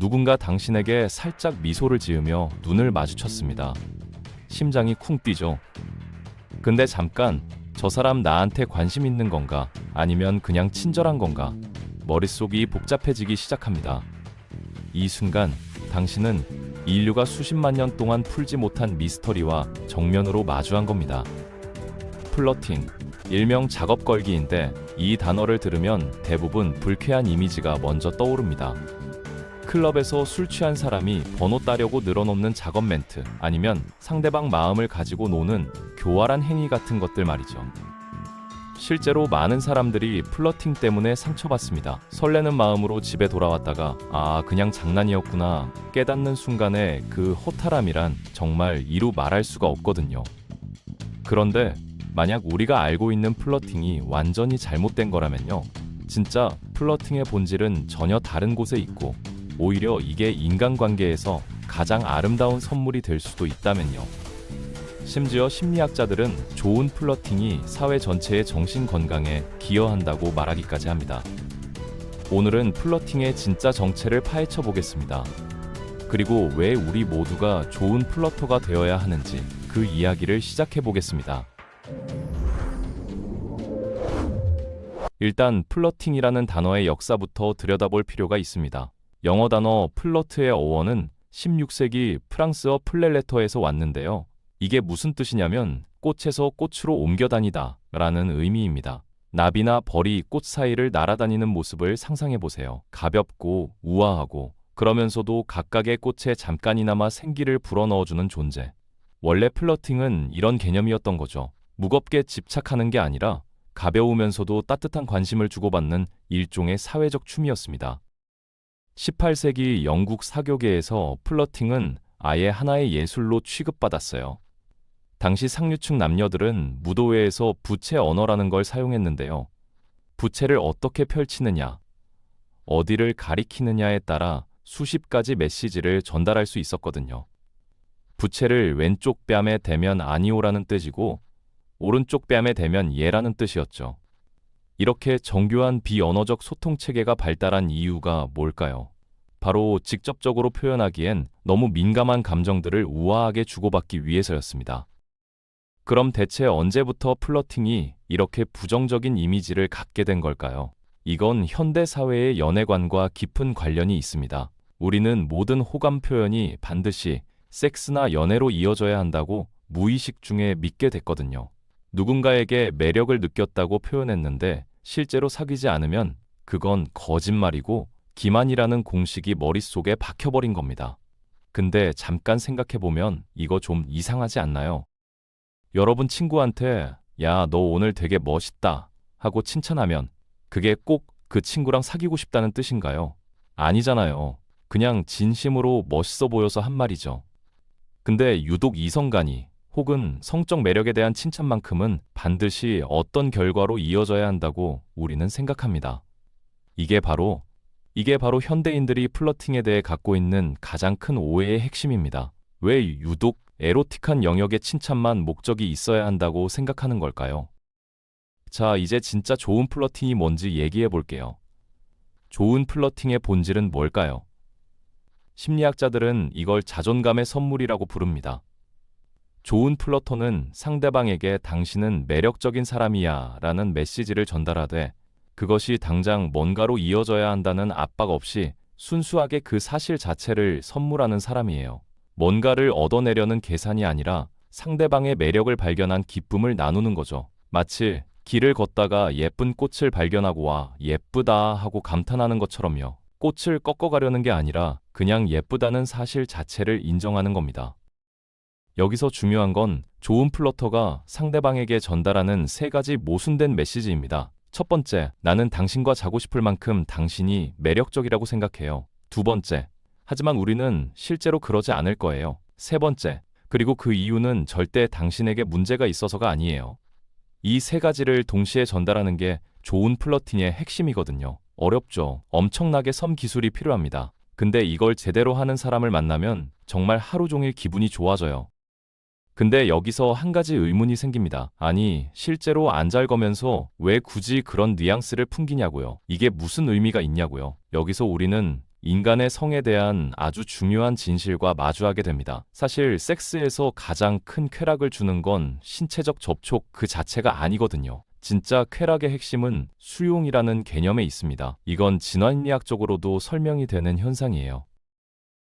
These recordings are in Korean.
누군가 당신에게 살짝 미소를 지으며 눈을 마주쳤습니다. 심장이 쿵 뛰죠. 근데 잠깐, 저 사람 나한테 관심 있는 건가? 아니면 그냥 친절한 건가? 머릿속이 복잡해지기 시작합니다. 이 순간, 당신은 인류가 수십만 년 동안 풀지 못한 미스터리와 정면으로 마주한 겁니다. 플러팅, 일명 작업 걸기인데 이 단어를 들으면 대부분 불쾌한 이미지가 먼저 떠오릅니다. 클럽에서 술 취한 사람이 번호 따려고 늘어놓는 작업 멘트, 아니면 상대방 마음을 가지고 노는 교활한 행위 같은 것들 말이죠. 실제로 많은 사람들이 플러팅 때문에 상처받습니다. 설레는 마음으로 집에 돌아왔다가 그냥 장난이었구나 깨닫는 순간에 그 허탈함이란 정말 이루 말할 수가 없거든요. 그런데 만약 우리가 알고 있는 플러팅이 완전히 잘못된 거라면요. 진짜 플러팅의 본질은 전혀 다른 곳에 있고 오히려 이게 인간관계에서 가장 아름다운 선물이 될 수도 있다면요. 심지어 심리학자들은 좋은 플러팅이 사회 전체의 정신 건강에 기여한다고 말하기까지 합니다. 오늘은 플러팅의 진짜 정체를 파헤쳐 보겠습니다. 그리고 왜 우리 모두가 좋은 플러터가 되어야 하는지 그 이야기를 시작해 보겠습니다. 일단 플러팅이라는 단어의 역사부터 들여다볼 필요가 있습니다. 영어 단어 플러트의 어원은 16세기 프랑스어 플레레터에서 왔는데요. 이게 무슨 뜻이냐면 꽃에서 꽃으로 옮겨다니다 라는 의미입니다. 나비나 벌이 꽃 사이를 날아다니는 모습을 상상해 보세요. 가볍고 우아하고 그러면서도 각각의 꽃에 잠깐이나마 생기를 불어넣어주는 존재. 원래 플러팅은 이런 개념이었던 거죠. 무겁게 집착하는 게 아니라 가벼우면서도 따뜻한 관심을 주고받는 일종의 사회적 춤이었습니다. 18세기 영국 사교계에서 플러팅은 아예 하나의 예술로 취급받았어요. 당시 상류층 남녀들은 무도회에서 부채 언어라는 걸 사용했는데요. 부채를 어떻게 펼치느냐, 어디를 가리키느냐에 따라 수십 가지 메시지를 전달할 수 있었거든요. 부채를 왼쪽 뺨에 대면 아니오라는 뜻이고 오른쪽 뺨에 대면 예라는 뜻이었죠. 이렇게 정교한 비언어적 소통 체계가 발달한 이유가 뭘까요? 바로 직접적으로 표현하기엔 너무 민감한 감정들을 우아하게 주고받기 위해서였습니다. 그럼 대체 언제부터 플러팅이 이렇게 부정적인 이미지를 갖게 된 걸까요? 이건 현대 사회의 연애관과 깊은 관련이 있습니다. 우리는 모든 호감 표현이 반드시 섹스나 연애로 이어져야 한다고 무의식 중에 믿게 됐거든요. 누군가에게 매력을 느꼈다고 표현했는데 실제로 사귀지 않으면 그건 거짓말이고 기만이라는 공식이 머릿속에 박혀버린 겁니다. 근데 잠깐 생각해보면 이거 좀 이상하지 않나요? 여러분 친구한테 야, 너 오늘 되게 멋있다 하고 칭찬하면 그게 꼭 그 친구랑 사귀고 싶다는 뜻인가요? 아니잖아요. 그냥 진심으로 멋있어 보여서 한 말이죠. 근데 유독 이성간이 혹은 성적 매력에 대한 칭찬만큼은 반드시 어떤 결과로 이어져야 한다고 우리는 생각합니다. 이게 바로 현대인들이 플러팅에 대해 갖고 있는 가장 큰 오해의 핵심입니다. 왜 유독 에로틱한 영역의 칭찬만 목적이 있어야 한다고 생각하는 걸까요? 자, 이제 진짜 좋은 플러팅이 뭔지 얘기해 볼게요. 좋은 플러팅의 본질은 뭘까요? 심리학자들은 이걸 자존감의 선물이라고 부릅니다. 좋은 플러터는 상대방에게 당신은 매력적인 사람이야 라는 메시지를 전달하되 그것이 당장 뭔가로 이어져야 한다는 압박 없이 순수하게 그 사실 자체를 선물하는 사람이에요. 뭔가를 얻어내려는 계산이 아니라 상대방의 매력을 발견한 기쁨을 나누는 거죠. 마치 길을 걷다가 예쁜 꽃을 발견하고 와 예쁘다 하고 감탄하는 것처럼요. 꽃을 꺾어가려는 게 아니라 그냥 예쁘다는 사실 자체를 인정하는 겁니다. 여기서 중요한 건 좋은 플러터가 상대방에게 전달하는 세 가지 모순된 메시지입니다. 첫 번째, 나는 당신과 자고 싶을 만큼 당신이 매력적이라고 생각해요. 두 번째, 하지만 우리는 실제로 그러지 않을 거예요. 세 번째, 그리고 그 이유는 절대 당신에게 문제가 있어서가 아니에요. 이 세 가지를 동시에 전달하는 게 좋은 플러팅의 핵심이거든요. 어렵죠. 엄청나게 섬 기술이 필요합니다. 근데 이걸 제대로 하는 사람을 만나면 정말 하루 종일 기분이 좋아져요. 근데 여기서 한 가지 의문이 생깁니다. 아니, 실제로 안 잘 거면서 왜 굳이 그런 뉘앙스를 풍기냐고요. 이게 무슨 의미가 있냐고요. 여기서 우리는 인간의 성에 대한 아주 중요한 진실과 마주하게 됩니다. 사실 섹스에서 가장 큰 쾌락을 주는 건 신체적 접촉 그 자체가 아니거든요. 진짜 쾌락의 핵심은 수용이라는 개념에 있습니다. 이건 진화인리학적으로도 설명이 되는 현상이에요.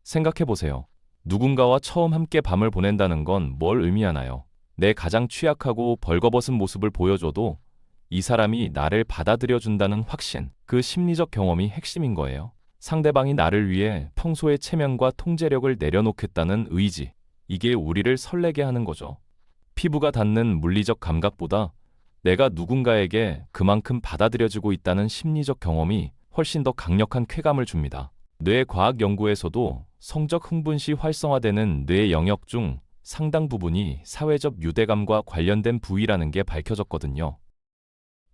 생각해보세요. 누군가와 처음 함께 밤을 보낸다는 건 뭘 의미하나요? 내 가장 취약하고 벌거벗은 모습을 보여줘도 이 사람이 나를 받아들여준다는 확신, 그 심리적 경험이 핵심인 거예요. 상대방이 나를 위해 평소의 체면과 통제력을 내려놓겠다는 의지, 이게 우리를 설레게 하는 거죠. 피부가 닿는 물리적 감각보다 내가 누군가에게 그만큼 받아들여지고 있다는 심리적 경험이 훨씬 더 강력한 쾌감을 줍니다. 뇌 과학 연구에서도 성적 흥분 시 활성화되는 뇌 영역 중 상당 부분이 사회적 유대감과 관련된 부위라는 게 밝혀졌거든요.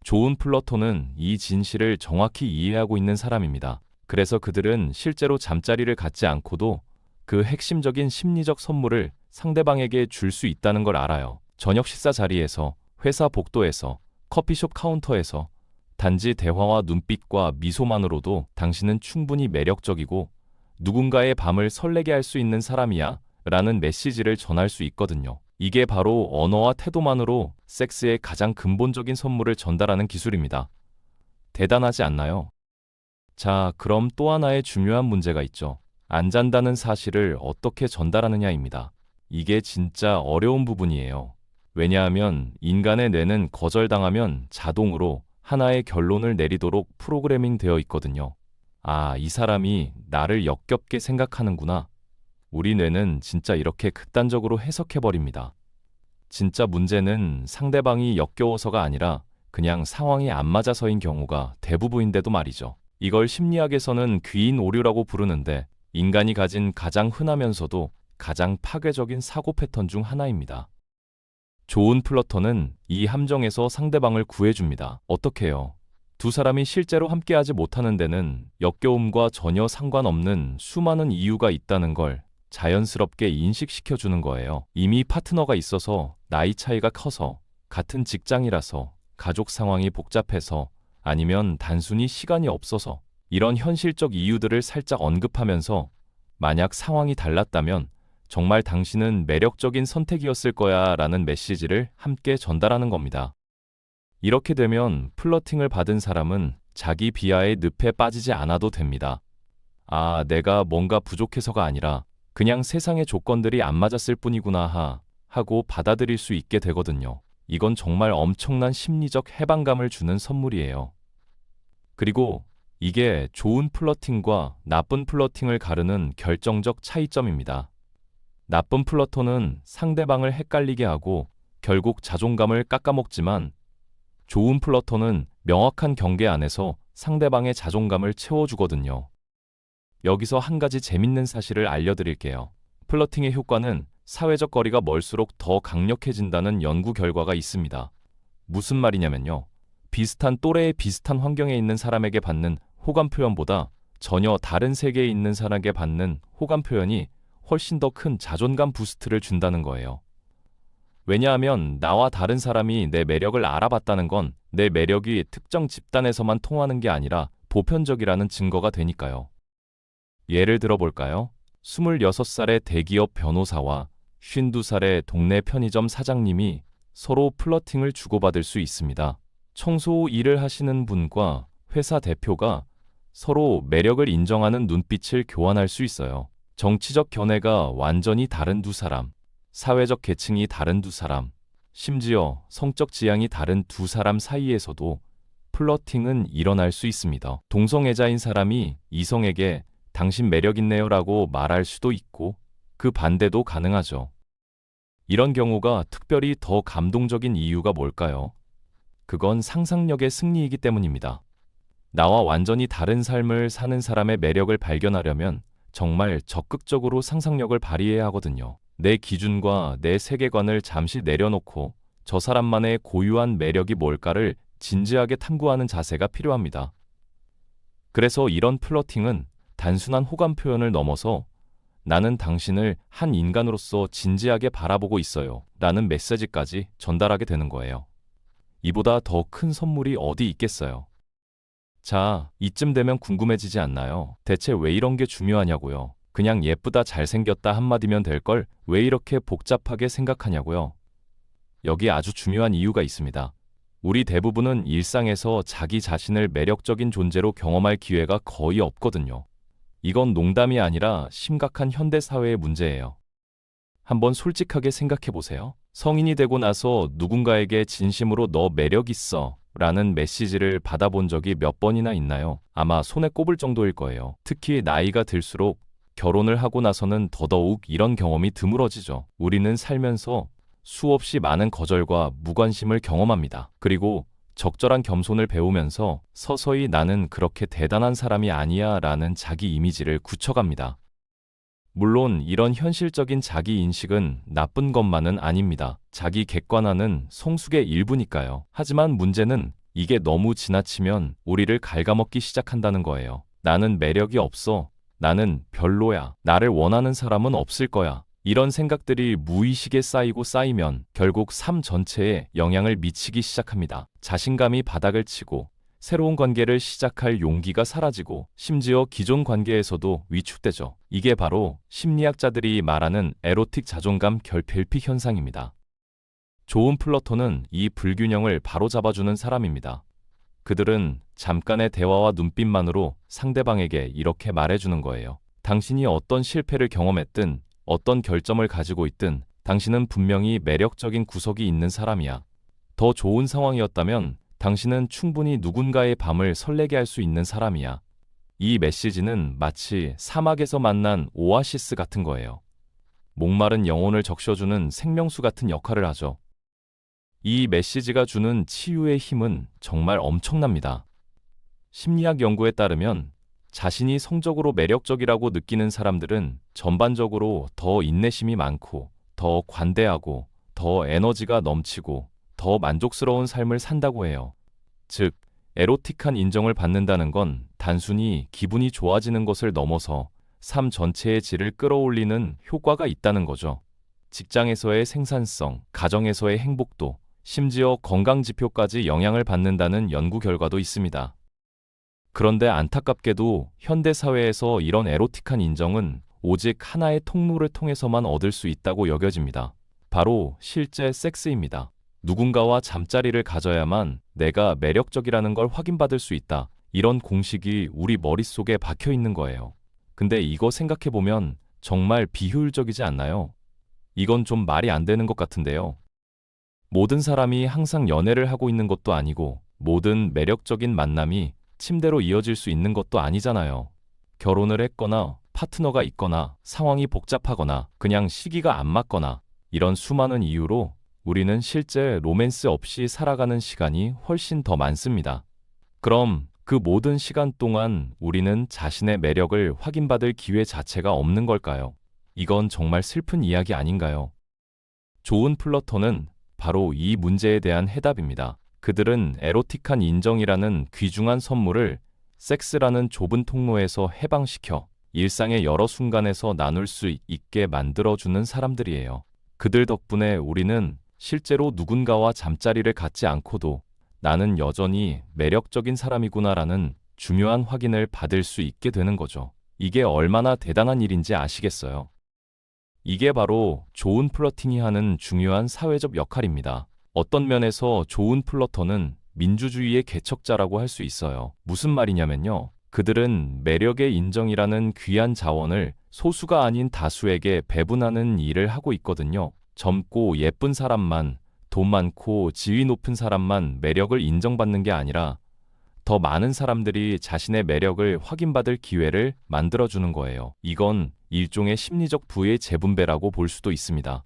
좋은 플러터는 이 진실을 정확히 이해하고 있는 사람입니다. 그래서 그들은 실제로 잠자리를 갖지 않고도 그 핵심적인 심리적 선물을 상대방에게 줄 수 있다는 걸 알아요. 저녁 식사 자리에서, 회사 복도에서, 커피숍 카운터에서 단지 대화와 눈빛과 미소만으로도 당신은 충분히 매력적이고 누군가의 밤을 설레게 할 수 있는 사람이야 라는 메시지를 전할 수 있거든요. 이게 바로 언어와 태도만으로 섹스의 가장 근본적인 선물을 전달하는 기술입니다. 대단하지 않나요? 자, 그럼 또 하나의 중요한 문제가 있죠. 안 잔다는 사실을 어떻게 전달하느냐입니다. 이게 진짜 어려운 부분이에요. 왜냐하면 인간의 뇌는 거절당하면 자동으로 하나의 결론을 내리도록 프로그래밍 되어 있거든요. 아, 이 사람이 나를 역겹게 생각하는구나. 우리 뇌는 진짜 이렇게 극단적으로 해석해버립니다. 진짜 문제는 상대방이 역겨워서가 아니라 그냥 상황이 안 맞아서인 경우가 대부분인데도 말이죠. 이걸 심리학에서는 귀인 오류라고 부르는데 인간이 가진 가장 흔하면서도 가장 파괴적인 사고 패턴 중 하나입니다. 좋은 플러터는 이 함정에서 상대방을 구해줍니다. 어떻게요? 두 사람이 실제로 함께하지 못하는 데는 역겨움과 전혀 상관없는 수많은 이유가 있다는 걸 자연스럽게 인식시켜주는 거예요. 이미 파트너가 있어서, 나이 차이가 커서, 같은 직장이라서, 가족 상황이 복잡해서, 아니면 단순히 시간이 없어서 이런 현실적 이유들을 살짝 언급하면서 만약 상황이 달랐다면 정말 당신은 매력적인 선택이었을 거야 라는 메시지를 함께 전달하는 겁니다. 이렇게 되면 플러팅을 받은 사람은 자기 비하의 늪에 빠지지 않아도 됩니다. 아, 내가 뭔가 부족해서가 아니라 그냥 세상의 조건들이 안 맞았을 뿐이구나 하고 받아들일 수 있게 되거든요. 이건 정말 엄청난 심리적 해방감을 주는 선물이에요. 그리고 이게 좋은 플러팅과 나쁜 플러팅을 가르는 결정적 차이점입니다. 나쁜 플러터는 상대방을 헷갈리게 하고 결국 자존감을 깎아먹지만 좋은 플러터는 명확한 경계 안에서 상대방의 자존감을 채워주거든요. 여기서 한 가지 재밌는 사실을 알려드릴게요. 플러팅의 효과는 사회적 거리가 멀수록 더 강력해진다는 연구 결과가 있습니다. 무슨 말이냐면요. 비슷한 또래의 비슷한 환경에 있는 사람에게 받는 호감 표현보다 전혀 다른 세계에 있는 사람에게 받는 호감 표현이 훨씬 더 큰 자존감 부스트를 준다는 거예요. 왜냐하면 나와 다른 사람이 내 매력을 알아봤다는 건 내 매력이 특정 집단에서만 통하는 게 아니라 보편적이라는 증거가 되니까요. 예를 들어볼까요? 26살의 대기업 변호사와 52살의 동네 편의점 사장님이 서로 플러팅을 주고받을 수 있습니다. 청소 일을 하시는 분과 회사 대표가 서로 매력을 인정하는 눈빛을 교환할 수 있어요. 정치적 견해가 완전히 다른 두 사람, 사회적 계층이 다른 두 사람, 심지어 성적 지향이 다른 두 사람 사이에서도 플러팅은 일어날 수 있습니다. 동성애자인 사람이 이성에게 당신 매력있네요 라고 말할 수도 있고 그 반대도 가능하죠. 이런 경우가 특별히 더 감동적인 이유가 뭘까요? 그건 상상력의 승리이기 때문입니다. 나와 완전히 다른 삶을 사는 사람의 매력을 발견하려면 정말 적극적으로 상상력을 발휘해야 하거든요. 내 기준과 내 세계관을 잠시 내려놓고 저 사람만의 고유한 매력이 뭘까를 진지하게 탐구하는 자세가 필요합니다. 그래서 이런 플러팅은 단순한 호감 표현을 넘어서 나는 당신을 한 인간으로서 진지하게 바라보고 있어요 라는 메시지까지 전달하게 되는 거예요. 이보다 더 큰 선물이 어디 있겠어요. 자, 이쯤 되면 궁금해지지 않나요? 대체 왜 이런 게 중요하냐고요? 그냥 예쁘다, 잘생겼다 한마디면 될 걸 왜 이렇게 복잡하게 생각하냐고요? 여기 아주 중요한 이유가 있습니다. 우리 대부분은 일상에서 자기 자신을 매력적인 존재로 경험할 기회가 거의 없거든요. 이건 농담이 아니라 심각한 현대 사회의 문제예요. 한번 솔직하게 생각해 보세요. 성인이 되고 나서 누군가에게 진심으로 너 매력 있어 라는 메시지를 받아본 적이 몇 번이나 있나요? 아마 손에 꼽을 정도일 거예요. 특히 나이가 들수록 결혼을 하고 나서는 더더욱 이런 경험이 드물어지죠. 우리는 살면서 수없이 많은 거절과 무관심을 경험합니다. 그리고 적절한 겸손을 배우면서 서서히 나는 그렇게 대단한 사람이 아니야 라는 자기 이미지를 굳혀갑니다. 물론 이런 현실적인 자기 인식은 나쁜 것만은 아닙니다. 자기 객관화는 성숙의 일부니까요. 하지만 문제는 이게 너무 지나치면 우리를 갉아먹기 시작한다는 거예요. 나는 매력이 없어. 나는 별로야. 나를 원하는 사람은 없을 거야. 이런 생각들이 무의식에 쌓이고 쌓이면 결국 삶 전체에 영향을 미치기 시작합니다. 자신감이 바닥을 치고 새로운 관계를 시작할 용기가 사라지고 심지어 기존 관계에서도 위축되죠. 이게 바로 심리학자들이 말하는 에로틱 자존감 결핍 현상입니다. 좋은 플러터는 이 불균형을 바로잡아주는 사람입니다. 그들은 잠깐의 대화와 눈빛만으로 상대방에게 이렇게 말해주는 거예요. 당신이 어떤 실패를 경험했든 어떤 결점을 가지고 있든 당신은 분명히 매력적인 구석이 있는 사람이야. 더 좋은 상황이었다면 당신은 충분히 누군가의 밤을 설레게 할 수 있는 사람이야. 이 메시지는 마치 사막에서 만난 오아시스 같은 거예요. 목마른 영혼을 적셔주는 생명수 같은 역할을 하죠. 이 메시지가 주는 치유의 힘은 정말 엄청납니다. 심리학 연구에 따르면 자신이 성적으로 매력적이라고 느끼는 사람들은 전반적으로 더 인내심이 많고, 더 관대하고, 더 에너지가 넘치고, 더 만족스러운 삶을 산다고 해요. 즉, 에로틱한 인정을 받는다는 건 단순히 기분이 좋아지는 것을 넘어서 삶 전체의 질을 끌어올리는 효과가 있다는 거죠. 직장에서의 생산성, 가정에서의 행복도, 심지어 건강 지표까지 영향을 받는다는 연구 결과도 있습니다. 그런데 안타깝게도 현대 사회에서 이런 에로틱한 인정은 오직 하나의 통로를 통해서만 얻을 수 있다고 여겨집니다. 바로 실제 섹스입니다. 누군가와 잠자리를 가져야만 내가 매력적이라는 걸 확인받을 수 있다. 이런 공식이 우리 머릿속에 박혀 있는 거예요. 근데 이거 생각해보면 정말 비효율적이지 않나요? 이건 좀 말이 안 되는 것 같은데요. 모든 사람이 항상 연애를 하고 있는 것도 아니고 모든 매력적인 만남이 침대로 이어질 수 있는 것도 아니잖아요. 결혼을 했거나 파트너가 있거나 상황이 복잡하거나 그냥 시기가 안 맞거나 이런 수많은 이유로 우리는 실제 로맨스 없이 살아가는 시간이 훨씬 더 많습니다. 그럼 그 모든 시간 동안 우리는 자신의 매력을 확인받을 기회 자체가 없는 걸까요? 이건 정말 슬픈 이야기 아닌가요? 좋은 플러터는 바로 이 문제에 대한 해답입니다. 그들은 에로틱한 인정이라는 귀중한 선물을 섹스라는 좁은 통로에서 해방시켜 일상의 여러 순간에서 나눌 수 있게 만들어주는 사람들이에요. 그들 덕분에 우리는 실제로 누군가와 잠자리를 갖지 않고도 나는 여전히 매력적인 사람이구나라는 중요한 확인을 받을 수 있게 되는 거죠. 이게 얼마나 대단한 일인지 아시겠어요? 이게 바로 좋은 플러팅이 하는 중요한 사회적 역할입니다. 어떤 면에서 좋은 플러터는 민주주의의 개척자라고 할 수 있어요. 무슨 말이냐면요. 그들은 매력의 인정이라는 귀한 자원을 소수가 아닌 다수에게 배분하는 일을 하고 있거든요. 젊고 예쁜 사람만, 돈 많고 지위 높은 사람만 매력을 인정받는 게 아니라 더 많은 사람들이 자신의 매력을 확인받을 기회를 만들어주는 거예요. 이건 일종의 심리적 부의 재분배라고 볼 수도 있습니다.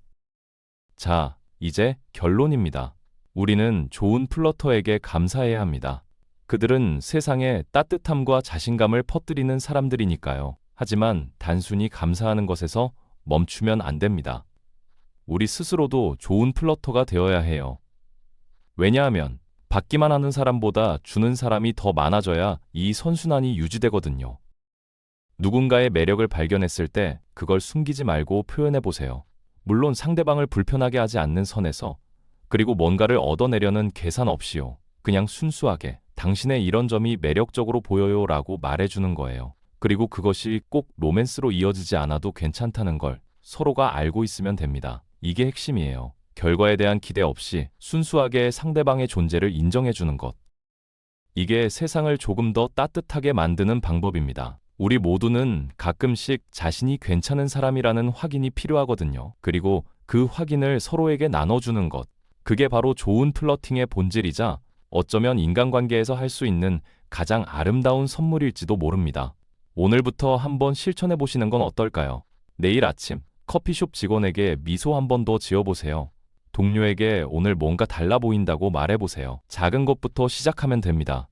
자, 이제 결론입니다. 우리는 좋은 플러터에게 감사해야 합니다. 그들은 세상에 따뜻함과 자신감을 퍼뜨리는 사람들이니까요. 하지만 단순히 감사하는 것에서 멈추면 안 됩니다. 우리 스스로도 좋은 플러터가 되어야 해요. 왜냐하면 받기만 하는 사람보다 주는 사람이 더 많아져야 이 선순환이 유지되거든요. 누군가의 매력을 발견했을 때 그걸 숨기지 말고 표현해 보세요. 물론 상대방을 불편하게 하지 않는 선에서, 그리고 뭔가를 얻어내려는 계산 없이요. 그냥 순수하게 당신의 이런 점이 매력적으로 보여요 라고 말해주는 거예요. 그리고 그것이 꼭 로맨스로 이어지지 않아도 괜찮다는 걸 서로가 알고 있으면 됩니다. 이게 핵심이에요. 결과에 대한 기대 없이 순수하게 상대방의 존재를 인정해주는 것. 이게 세상을 조금 더 따뜻하게 만드는 방법입니다. 우리 모두는 가끔씩 자신이 괜찮은 사람이라는 확인이 필요하거든요. 그리고 그 확인을 서로에게 나눠주는 것. 그게 바로 좋은 플러팅의 본질이자 어쩌면 인간관계에서 할 수 있는 가장 아름다운 선물일지도 모릅니다. 오늘부터 한번 실천해 보시는 건 어떨까요? 내일 아침 커피숍 직원에게 미소 한 번 더 지어보세요. 동료에게 오늘 뭔가 달라 보인다고 말해보세요. 작은 것부터 시작하면 됩니다.